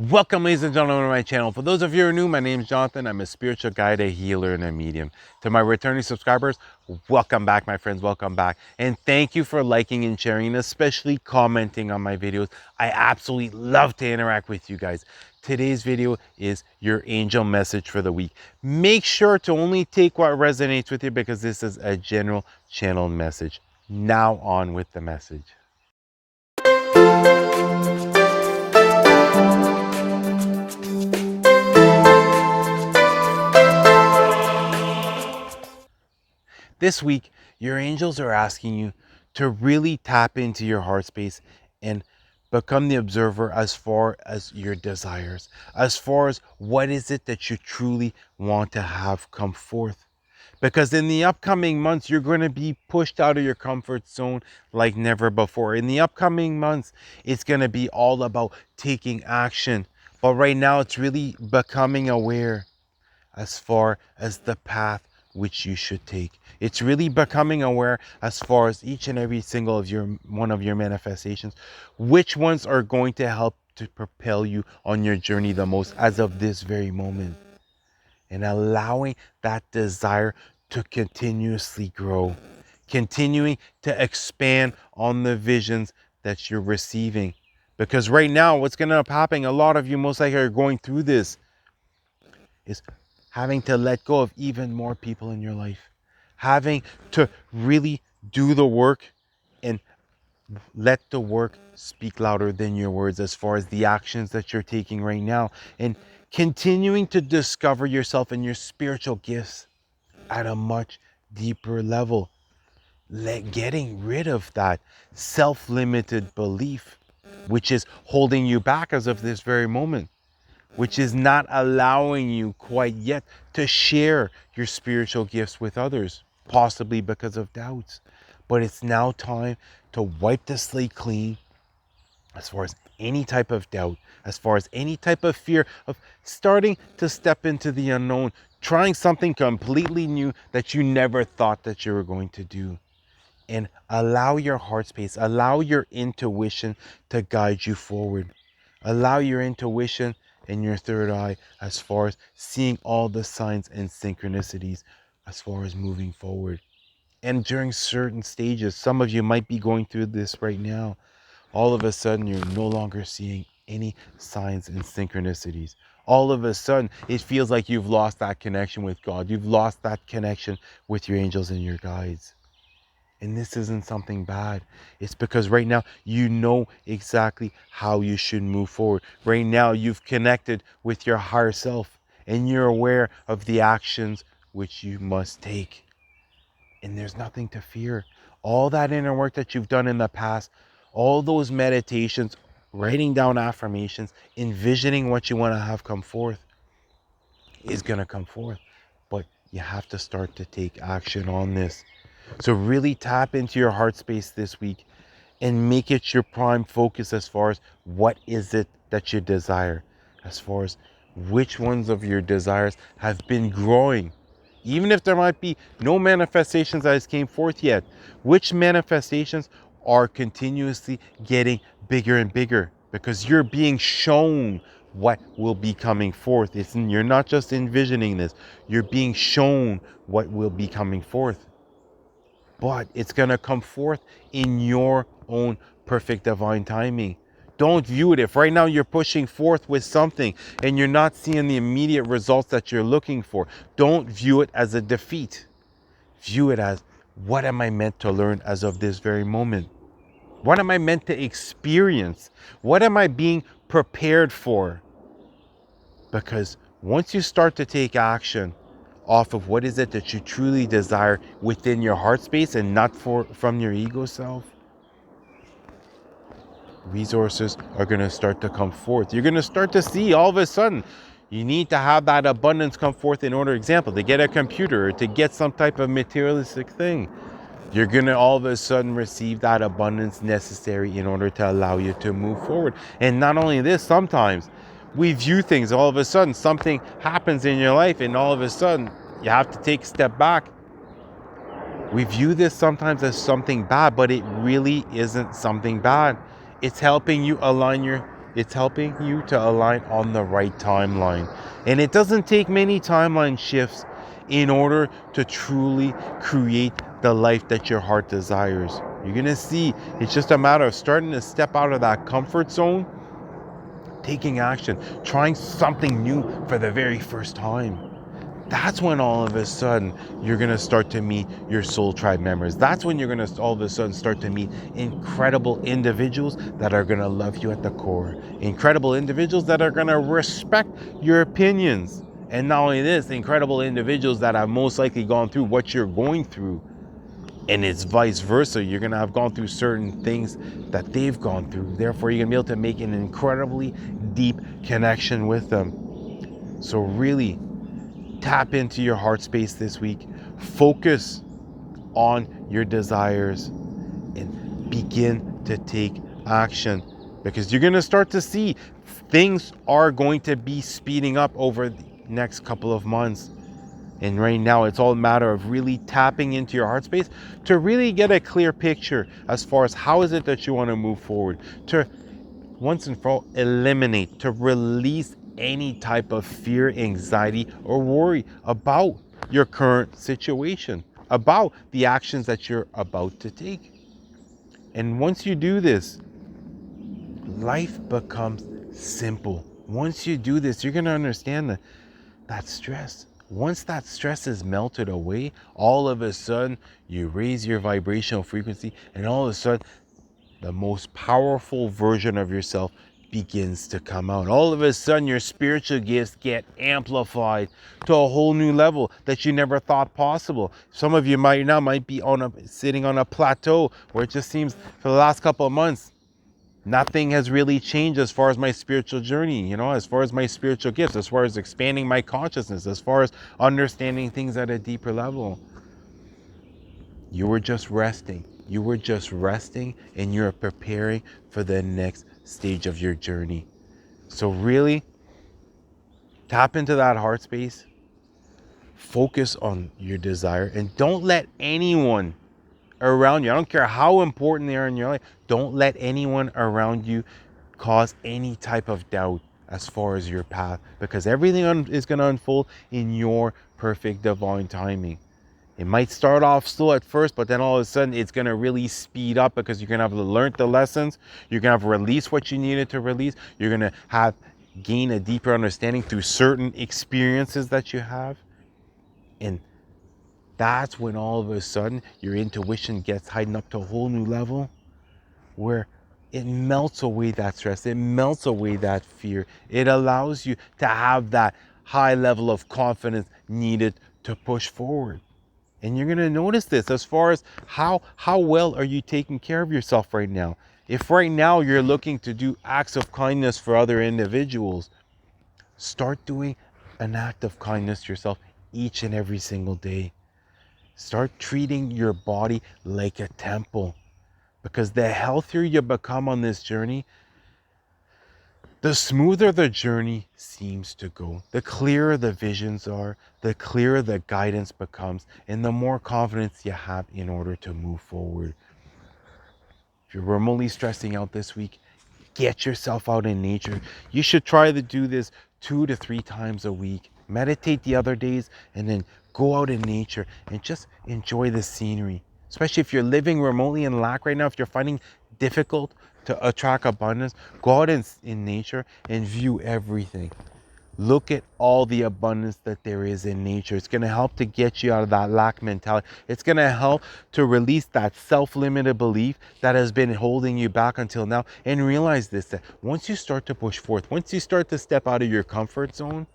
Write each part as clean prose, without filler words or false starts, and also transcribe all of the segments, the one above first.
Welcome, ladies and gentlemen, to my channel. For those of you who are new, my name is Jonathan. I'm a spiritual guide, a healer, and a medium. To my returning subscribers, welcome back, my friends. Welcome back. And thank you for liking and sharing, especially commenting on my videos. I absolutely love to interact with you guys. Today's video is your angel message for the week. Make sure to only take what resonates with you because this is a general channel message. Now on with the message. This week, your angels are asking you to really tap into your heart space and become the observer as far as your desires, as far as what is it that you truly want to have come forth. Because in the upcoming months, you're going to be pushed out of your comfort zone like never before. In the upcoming months, it's going to be all about taking action. But right now, it's really becoming aware as far as the path which you should take. It's really becoming aware as far as each and every single of your one of your manifestations, which ones are going to help to propel you on your journey the most as of this very moment. And allowing that desire to continuously grow, continuing to expand on the visions that you're receiving. Because right now, what's going to end up happening, a lot of you most likely are going through this, is having to let go of even more people in your life, having to really do the work and let the work speak louder than your words as far as the actions that you're taking right now, and continuing to discover yourself and your spiritual gifts at a much deeper level. Getting rid of that self-limited belief which is holding you back as of this very moment, which is not allowing you quite yet to share your spiritual gifts with others, possibly because of doubts. But it's now time to wipe the slate clean as far as any type of doubt, as far as any type of fear of starting to step into the unknown, trying something completely new that you never thought that you were going to do. And allow your heart space, allow your intuition to guide you forward. Allow your intuition and your third eye as far as seeing all the signs and synchronicities as far as moving forward. And during certain stages, some of you might be going through this right now. All of a sudden, you're no longer seeing any signs and synchronicities. All of a sudden, it feels like you've lost that connection with God. You've lost that connection with your angels and your guides. And this isn't something bad. It's because right now you know exactly how you should move forward. Right now you've connected with your higher self and you're aware of the actions which you must take. And there's nothing to fear. All that inner work that you've done in the past, all those meditations, writing down affirmations, envisioning what you want to have come forth is going to come forth. But you have to start to take action on this. So really tap into your heart space this week and make it your prime focus as far as what is it that you desire, as far as which ones of your desires have been growing. Even if there might be no manifestations that has came forth yet, which manifestations are continuously getting bigger and bigger because you're being shown what will be coming forth. You're not just envisioning this, you're being shown what will be coming forth, but it's going to come forth in your own perfect divine timing. Don't view it, if right now you're pushing forth with something and you're not seeing the immediate results that you're looking for, don't view it as a defeat. View it as, what am I meant to learn as of this very moment? What am I meant to experience? What am I being prepared for? Because once you start to take action off of what is it that you truly desire within your heart space and not from your ego self, resources are going to start to come forth. You're going to start to see all of a sudden you need to have that abundance come forth in order, example, to get a computer or to get some type of materialistic thing. You're going to all of a sudden receive that abundance necessary in order to allow you to move forward. And not only this, sometimes we view things, all of a sudden something happens in your life and all of a sudden you have to take a step back. We view this sometimes as something bad, but it really isn't something bad. It's helping you align your It's helping you to align on the right timeline. And it doesn't take many timeline shifts in order to truly create the life that your heart desires. You're going to see it's just a matter of starting to step out of that comfort zone, taking action, trying something new for the very first time. That's when all of a sudden you're going to start to meet your soul tribe members. That's when you're going to all of a sudden start to meet incredible individuals that are going to love you at the core. Incredible individuals that are going to respect your opinions. And not only this, incredible individuals that have most likely gone through what you're going through. And it's vice versa. You're going to have gone through certain things that they've gone through. Therefore, you're going to be able to make an incredibly deep connection with them. So really, tap into your heart space this week. Focus on your desires and begin to take action, because you're going to start to see things are going to be speeding up over the next couple of months. And right now, it's all a matter of really tapping into your heart space to really get a clear picture as far as how is it that you want to move forward, to once and for all eliminate, to release any type of fear, anxiety, or worry about your current situation, about the actions that you're about to take. And once you do this, life becomes simple. Once you do this, you're going to understand that stress. Once that stress is melted away, all of a sudden you raise your vibrational frequency, and all of a sudden the most powerful version of yourself begins to come out. All of a sudden, your spiritual gifts get amplified to a whole new level that you never thought possible. Some of you might be sitting on a plateau where it just seems for the last couple of months, nothing has really changed as far as my spiritual journey, as far as my spiritual gifts, as far as expanding my consciousness, as far as understanding things at a deeper level. You were just resting. You were just resting, and you're preparing for the next stage of your journey. So really tap into that heart space, focus on your desire, and don't let anyone around you, I don't care how important they are in your life, don't let anyone around you cause any type of doubt as far as your path, because everything is going to unfold in your perfect divine timing. It might start off slow at first, but then all of a sudden it's going to really speed up, because you're going to have learned the lessons. You're going to have released what you needed to release. You're going to have gain a deeper understanding through certain experiences that you have. And that's when all of a sudden your intuition gets heightened up to a whole new level, where it melts away that stress. It melts away that fear. It allows you to have that high level of confidence needed to push forward. And you're going to notice this as far as how well are you taking care of yourself right now. If right now you're looking to do acts of kindness for other individuals, start doing an act of kindness to yourself each and every single day. Start treating your body like a temple, because the healthier you become on this journey, the smoother the journey seems to go. The clearer the visions are, the clearer the guidance becomes, and the more confidence you have in order to move forward. If you're remotely stressing out this week, get yourself out in nature. You should try to do this 2 to 3 times a week. Meditate the other days, and then go out in nature and just enjoy the scenery. Especially if you're living remotely in lack right now, if you're finding difficult to attract abundance, go out in nature and view everything. Look at all the abundance that there is in nature. It's going to help to get you out of that lack mentality. It's going to help to release that self-limited belief that has been holding you back until now. And realize this, that once you start to push forth, once you start to step out of your comfort zone,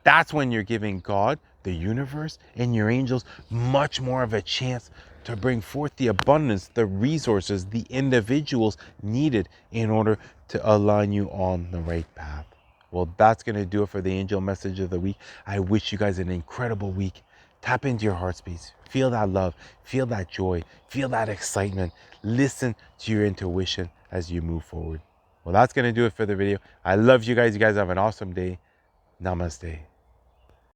that's when you're giving God, the universe, and your angels much more of a chance to bring forth the abundance, the resources, the individuals needed in order to align you on the right path. Well, that's going to do it for the angel message of the week. I wish you guys an incredible week. Tap into your heart space. Feel that love. Feel that joy. Feel that excitement. Listen to your intuition as you move forward. Well, that's going to do it for the video. I love you guys. You guys have an awesome day. Namaste.